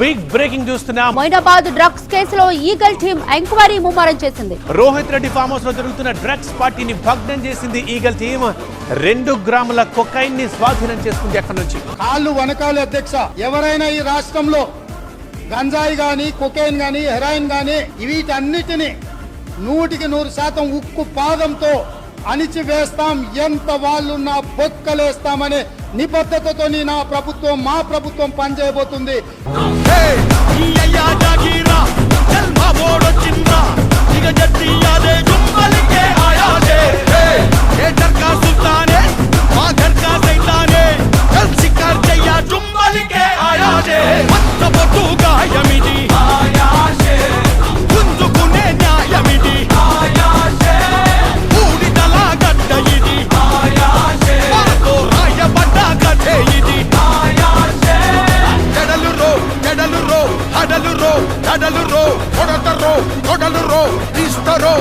Big breaking చూస్తున్నాం. Moinabad drugs కేసులో eagle team enquiry ముమ్మరం చేసింది. రోహిత్ రెడ్డి ఫామ్ హౌస్ లో జరుగుతున్న డ్రగ్స్ పార్టీని భగ్నం చేసింది ఈగల్ టీం. 2 గ్రాముల కొకైన్ ని స్వాధీనం చేసుకుంది. అక్కడి నుంచి కాళ్ళు వనకాలి అధ్యక్ష. ఎవరైనా ఈ రాష్ట్రంలో గంజాయి గాని, కొకైన్ గాని, హెరాయిన్ గాని వీటన్నిటిని 100% ఉక్కు పాదంతో అణిచివేస్తాం. ఎంత వాళ్ళున్నా బొక్కలేస్తామనే నిబద్ధతతో నా ప్రభుత్వం, మా ప్రభుత్వం పనిచేయబోతుంది. కొడతరో కొడలు రో ఇస్తరో